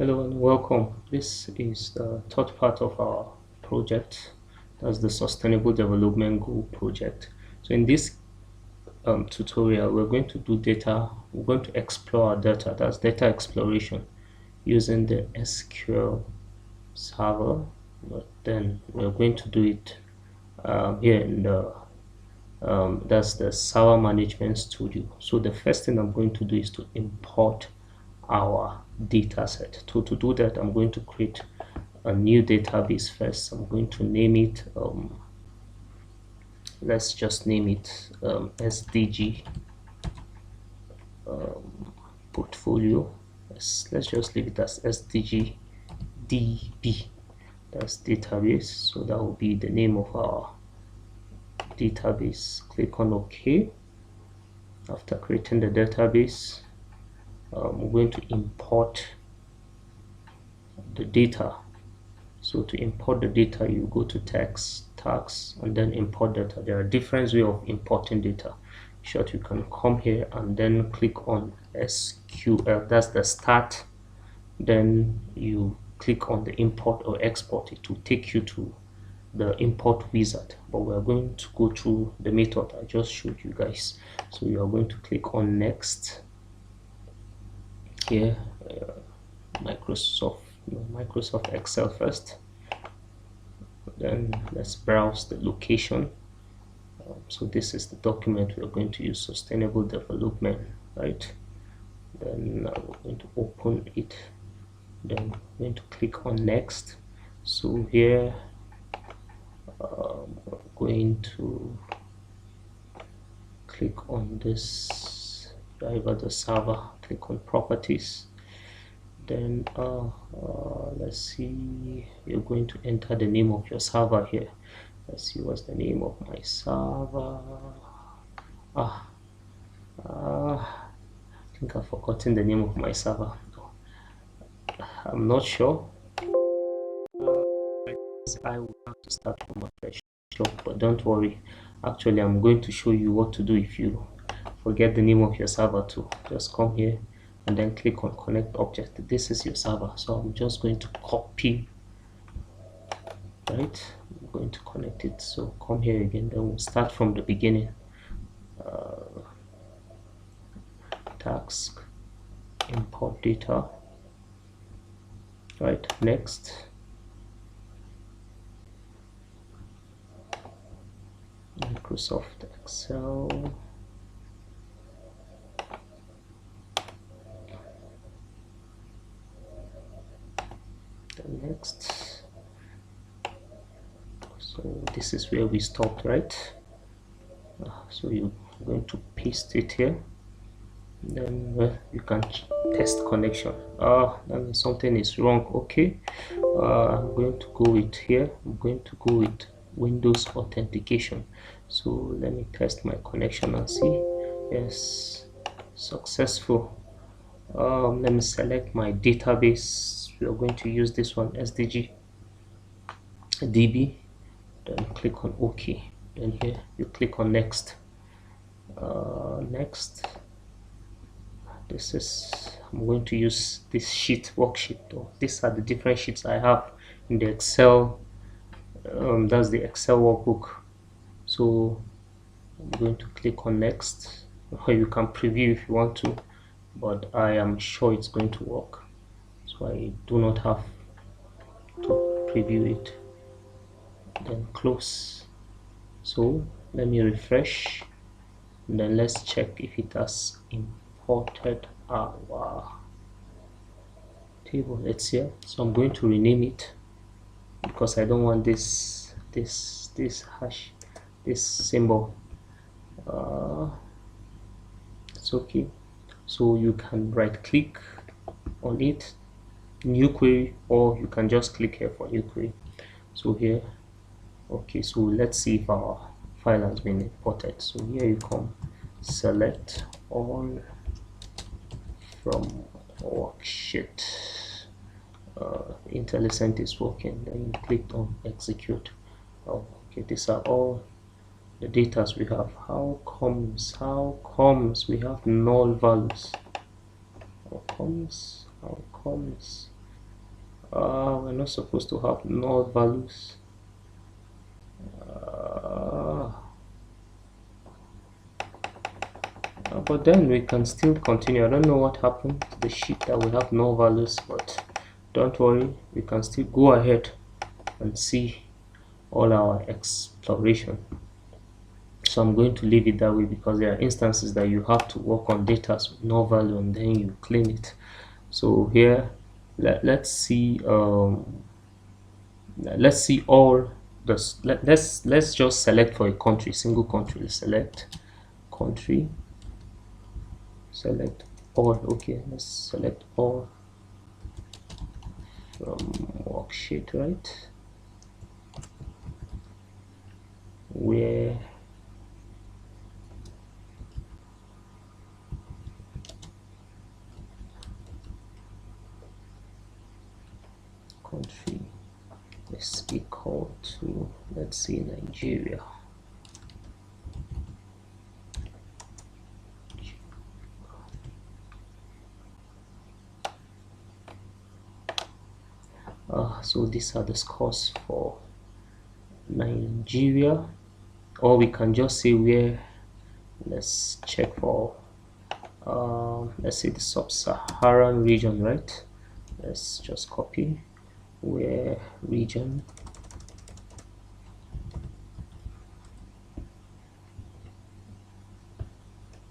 Hello and welcome. This is the third part of our project. That's the Sustainable Development Goal project. So in this tutorial, we're going to do data. We're going to explore our data. That's data exploration using the SQL Server. But then we're going to do it here in the that's the Server Management Studio. So the first thing I'm going to do is to import our data set. To do that, I'm going to create a new database first. I'm going to name it let's just name it SDG portfolio. Let's just leave it as SDG DB. That's database. So that will be the name of our database. Click on OK. After creating the database, we're going to import the data. So to import the data, you go to tags, and then import data. There are different ways of importing data. Short, you can come here and then click on SQL. That's the start. Then you click on the import or export. It will take you to the import wizard. But we are going to go through the method I just showed you guys. So you are going to click on next. Here, Microsoft Excel first. Then let's browse the location. So this is the document we are going to use, sustainable development, right? Then we're going to open it. Then we're going to click on next. So here we're going to click on this driver, the server. Click on properties. Then let's see, you're going to enter the name of your server here. Let's see what's the name of my server. I think I've forgotten the name of my server. I'm not sure. I will have to start from a fresh shop, but don't worry. Actually, I'm going to show you what to do if you forget the name of your server too. Just come here and then click on connect object. This is your server, so I'm just going to copy, right? I'm going to connect it. So come here again, then we'll start from the beginning. Task, import data, right? Next, Microsoft Excel. Next, so this is where we stopped, right? So you're going to paste it here. Then you can test connection. That means something is wrong. Okay, I'm going to go with here. I'm going to go with Windows authentication. So let me test my connection and see. Yes, successful. Let me select my database. We are going to use this one, SDG DB. Then click on OK. Then here you click on next. Next. This is, I'm going to use this sheet, worksheet. These are the different sheets I have in the Excel. That's the Excel workbook. So I'm going to click on next. Or you can preview if you want to, but I am sure it's going to work, so I do not have to preview it. Then close. So let me refresh, and then let's check if it has imported our table. It's here. So I'm going to rename it because I don't want this hash, this symbol. It's okay. So you can right click on it, new query, or you can just click here for new query. So here, okay, so let's see if our file has been imported. So here you come, select all from worksheet. IntelliSense is working. Then you click on execute. Okay, these are all the data we have. How comes we have null values? How comes We're not supposed to have null values. But then we can still continue. I don't know what happened to the sheet that we have no values, but don't worry, we can still go ahead and see all our exploration. So I'm going to leave it that way because there are instances that you have to work on data with no value and then you clean it. So here let's see all this. Let's just select for a country, single country. Select country, select all. Okay, let's select all from worksheet, right? Where country is equal to, let's see, Nigeria. So these are the scores for Nigeria, or we can just say where. Let's check for let's say the sub-Saharan region, right? Let's just copy where region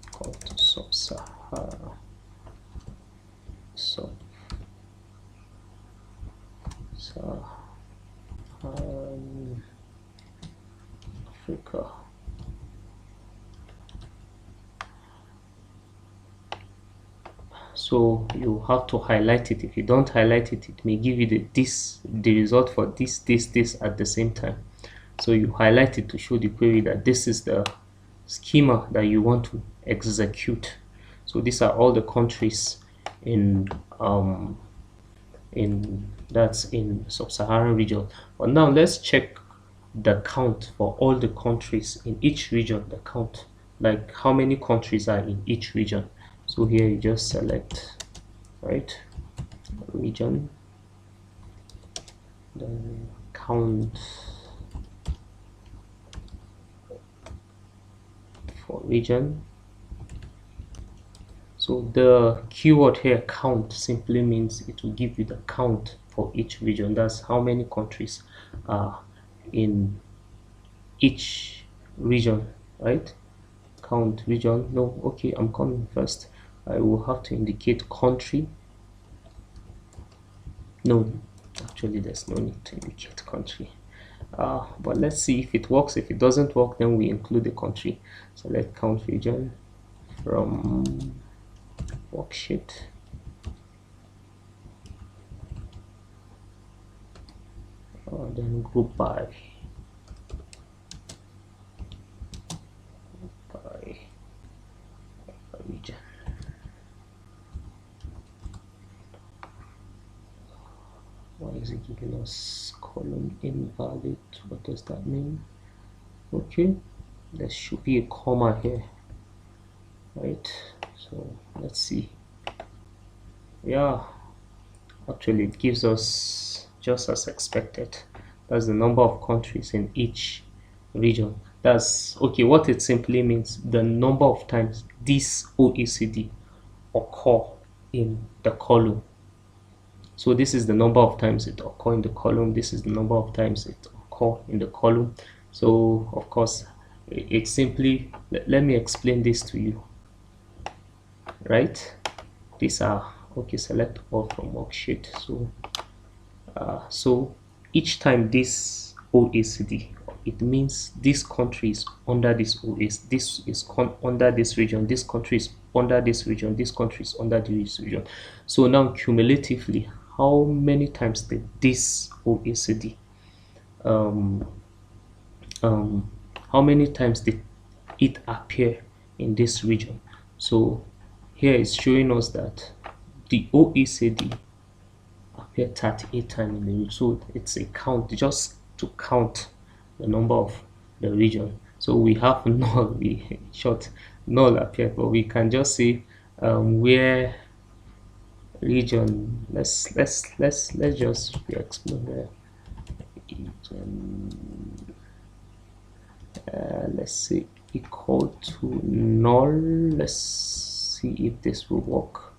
equal to sub-Saharan Africa. So you have to highlight it. If you don't highlight it, it may give you the result for this at the same time. So you highlight it to show the query that this is the schema that you want to execute. So these are all the countries in that's in sub-Saharan region. But now let's check the count for all the countries in each region, the count, like how many countries are in each region. So here you just select, right, region, then count for region. So the keyword here, count, simply means it will give you the count for each region. That's how many countries are in each region, right? Count region. No, okay, I'm coming first. I will have to indicate country. No, actually there's no need to indicate country. But let's see if it works. If it doesn't work, then we include the country. So let's count region from worksheet. Then group by region. Why is it giving us column invalid? What does that mean? Okay, there should be a comma here, right? So let's see. Yeah, actually it gives us just as expected. That's the number of countries in each region. That's okay. What it simply means, the number of times this OECD occur in the column. So this is the number of times it occur in the column. This is the number of times it occur in the column. So of course, it's simply, let me explain this to you, right? These are, okay, select all from worksheet. So each time this OECD, it means this country is under this OECD, this is under this region, this country is under this region, this country is under this region. So now cumulatively, how many times did this OECD how many times did it appear in this region? So here it's showing us that the OECD appeared 38 times in the region. So it's a count, just to count the number of the region. So we have null, null appeared, but we can just see where region. Let's just explore region. Let's say equal to null. Let's see if this will work.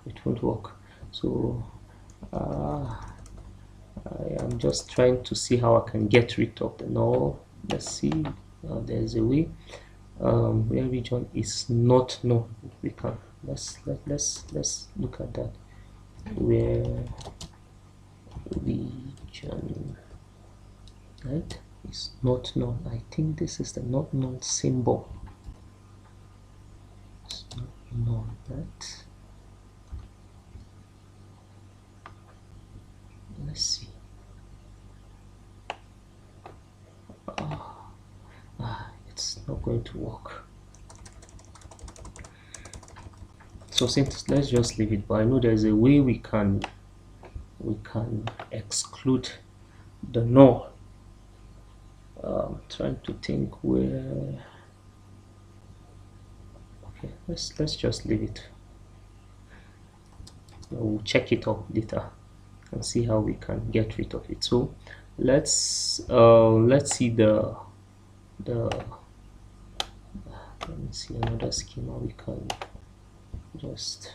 It won't work. So I am just trying to see how I can get rid of the null. Let's see. There's a way. Where region is not null, we can let's look at that. Where region, right, is not null. I think this is the not null symbol. It's not null, right? Let's see. It's not going to work. So since let's just leave it, but I know there's a way we can exclude the null. Trying to think where. Okay, let's just leave it. We'll check it up later and see how we can get rid of it. So let's see the let me see another schema we can just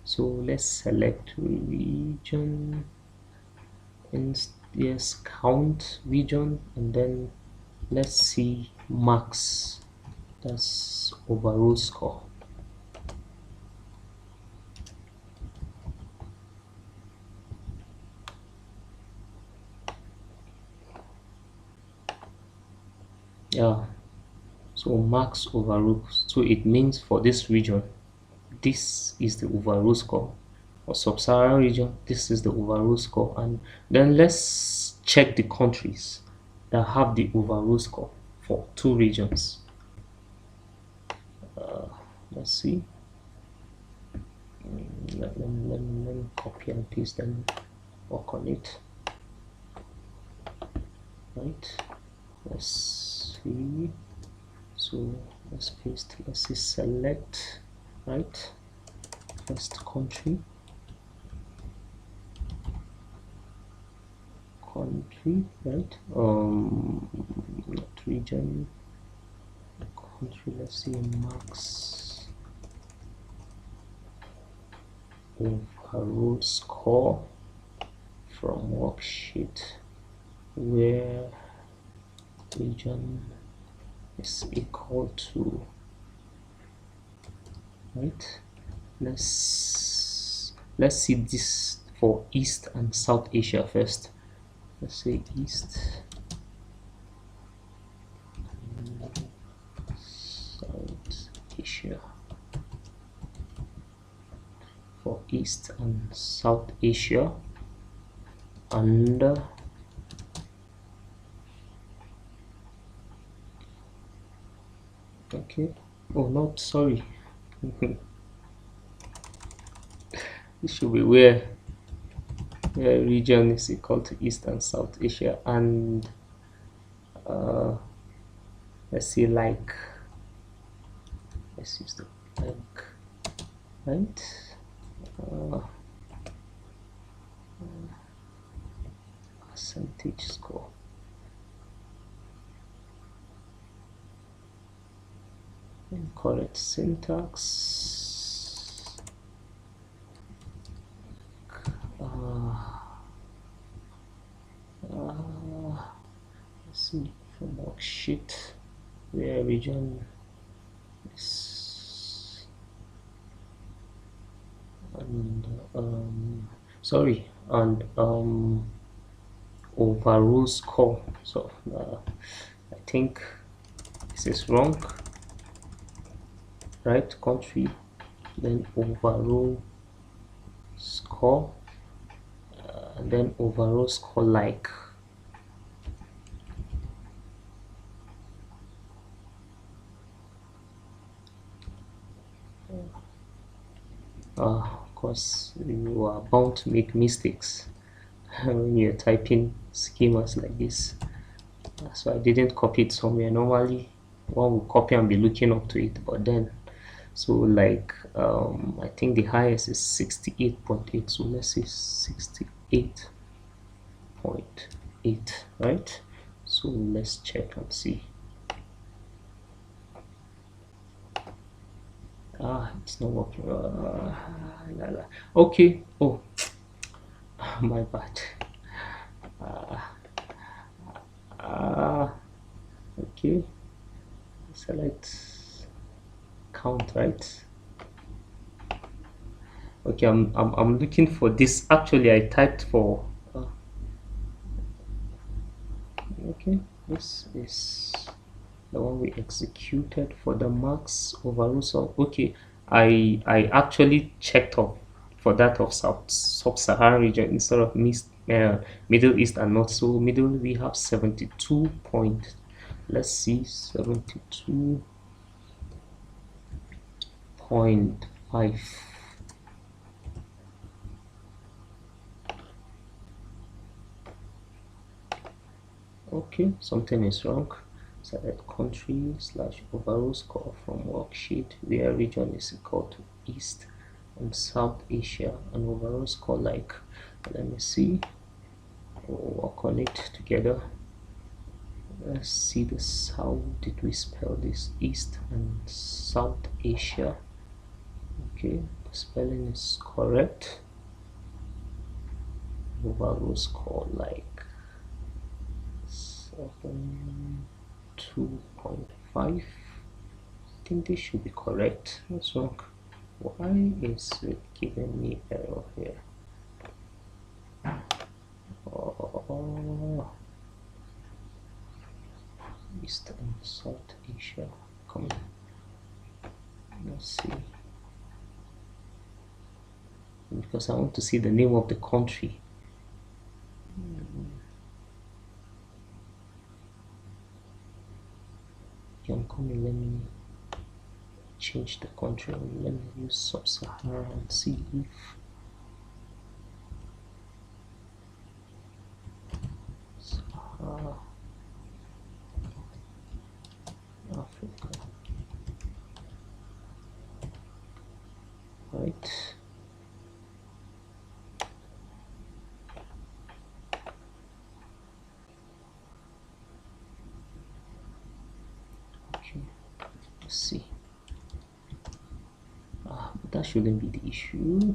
so let's select region and yes, count region, and then let's see max, that's overall score. Yeah, so max overall, so it means for this region this is the overall score. For sub-Saharan region this is the overall score. And then let's check the countries that have the overall score for two regions. Let's see. Let me copy and paste them, work on it. Right, let's see. So let's paste, let's see, select, right, first country, right, not region, country. Let's see, max overall score from worksheet, where region is equal to, right, let's see this for East and South Asia first. Let's say East and South Asia. For East and South Asia, and okay, oh not sorry, this should be where region is equal to East and South Asia, and let's see, like, let's use the like, right, percentage score. Incorrect syntax. Let's see, from worksheet, where region is, and sorry, and overall score. So I think this is wrong, right, country, then overall score, and then overall score like. Of course you are bound to make mistakes when you're typing schemas like this. So I didn't copy it somewhere. Normally one will copy and be looking up to it, but then so like I think the highest is 68.8, so let's say 68.8, right? So let's check and see. It's not working. Okay. Oh, my bad. Okay. Select count, right? Okay, I'm looking for this. Actually, I typed for. Okay, this is the one we executed for the max overall. So okay, I actually checked off for that of sub-Saharan region instead of Middle East and North. So middle we have 72 point. Let's see, 72.5. Okay, something is wrong. Select country slash overall score from worksheet where region is equal to East and South Asia and overall score like, let me see, we'll work on it together. Let's see this. How did we spell this? East and South Asia. Okay, the spelling is correct. Overall score like 2.5. I think this should be correct. What's wrong? Why is it giving me error here? Oh, East and South Asia. Come on. Let's see. Because I want to see the name of the country. Come on, let me change the country. Let me use sub-Sahara and see if Sahara Africa, right? Okay, let's see. But that shouldn't be the issue.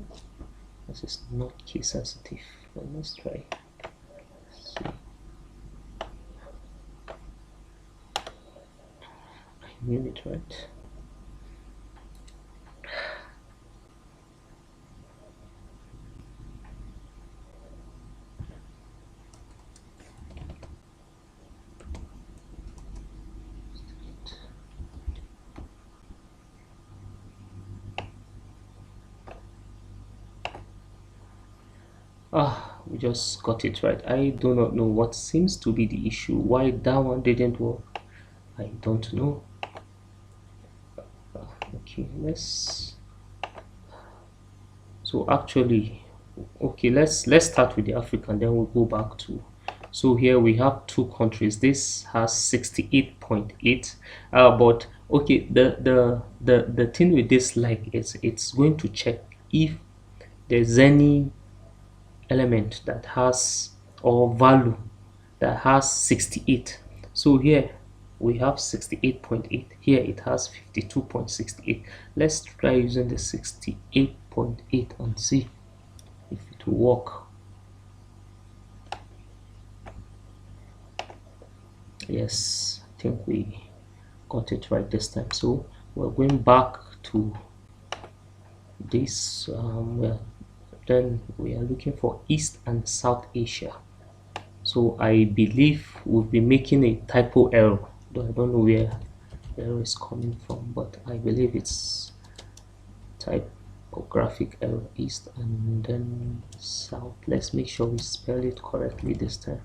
This is not case sensitive. But let's try. Let's see. I knew it, right? We just got it right. I do not know what seems to be the issue. Why that one didn't work, I don't know. Okay, let's. So actually, okay, let's start with the African, then we'll go back to. So here we have two countries. This has 68.8. But okay, the thing with this, like, it's going to check if there's any element that has or value that has 68. So here we have 68.8. Here it has 52.68. Let's try using the 68.8 and see if it will work. Yes, I think we got it right this time. So we're going back to this. Then we are looking for East and South Asia. So I believe we'll be making a typo error, though I don't know where the error is coming from, but I believe it's typographic error. East and then South. Let's make sure we spell it correctly this time.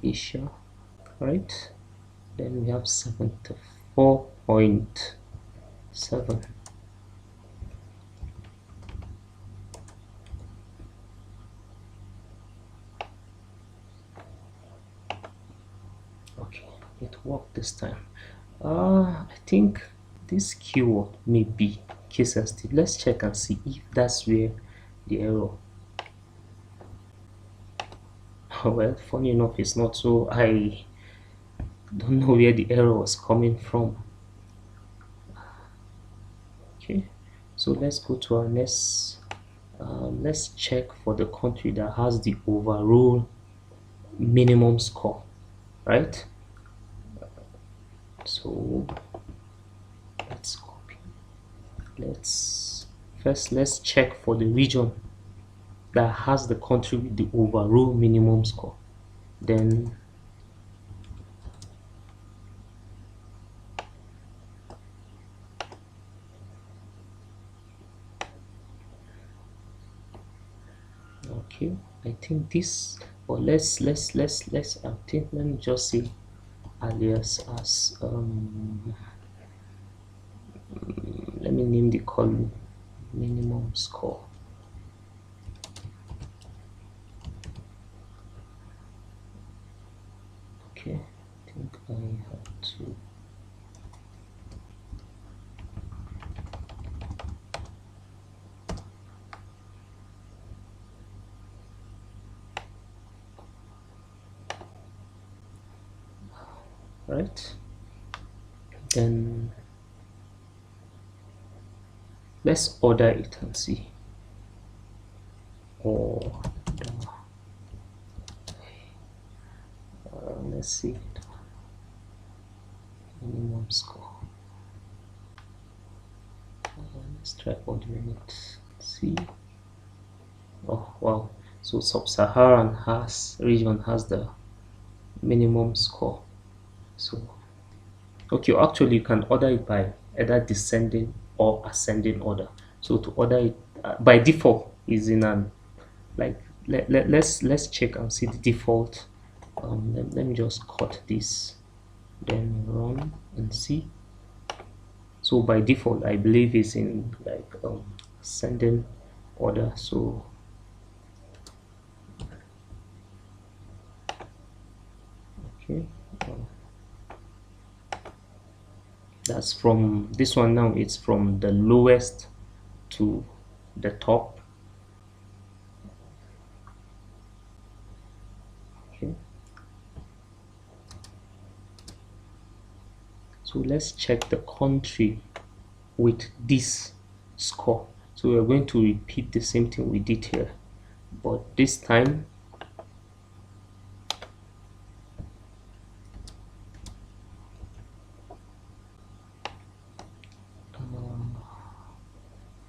Asia, right? Then we have 74.7. Okay, it worked this time. I think this keyword may be case sensitive. Let's check and see if that's where the error. Well, funny enough, it's not, so I don't know where the error was coming from. Okay, so let's go to our next. Let's check for the country that has the overall minimum score, right? So let's copy. Let's check for the region that has the country with the overall minimum score. Then okay, I think this, or let's I think, let me just say alias as let me name the column minimum score. Okay, I think I have to right. Then let's order it and see. Or let's see it. Minimum score. Let's try ordering it. See. Oh wow! So sub-Saharan region has the minimum score. So okay, actually you can order it by either descending or ascending order. So to order it by default is in an, like, let's check and see the default. Let me just cut this, then run and see. So by default I believe it's in like ascending order. So okay, that's from this one. Now it's from the lowest to the top. Okay, so let's check the country with this score. So we're going to repeat the same thing we did here, but this time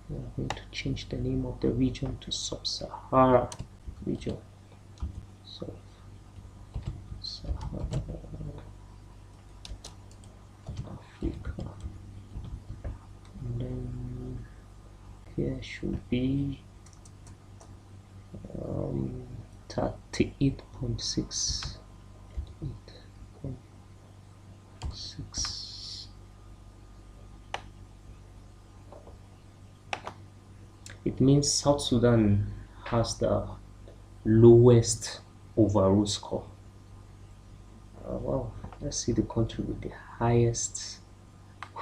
we're going to change the name of the region to Sub-Sahara region. Sub-Sahara Africa. And then here should be 38.6. 8.6. It means South Sudan has the lowest overall score. Wow, let's see the country with the highest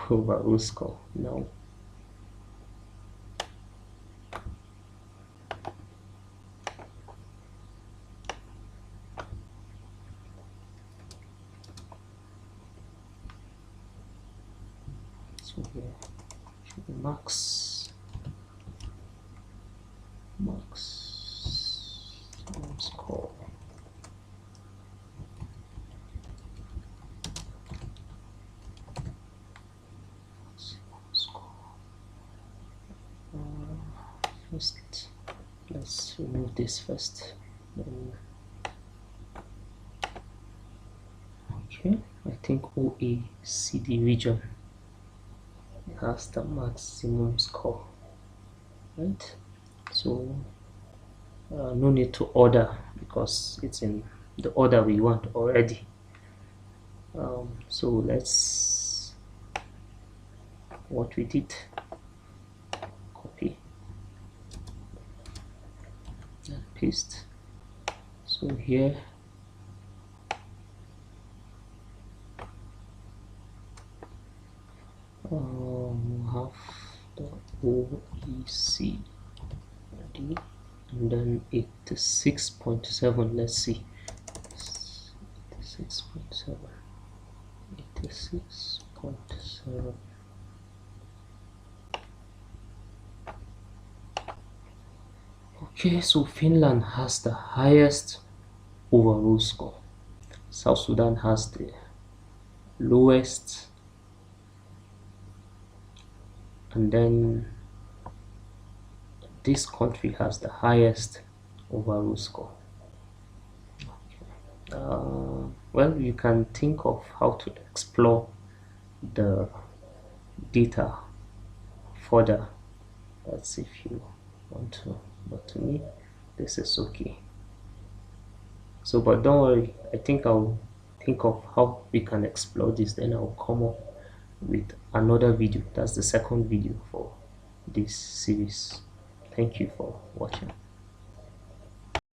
overall score now. So here should be max score. First, let's remove this first. Then, okay, I think OECD region has the maximum score, right? So no need to order because it's in the order we want already. So let's, what we did, copy and paste. So here Have the OECD, and then 86.7. Let's see, 86.7, 86.7. Okay, so Finland has the highest overall score. South Sudan has the lowest, and then this country has the highest overall score. Well, you can think of how to explore the data further. That's if you want to, but to me this is okay. So, but don't worry, I think I'll think of how we can explore this, then I'll come up with another video. That's the second video for this series. Thank you for watching.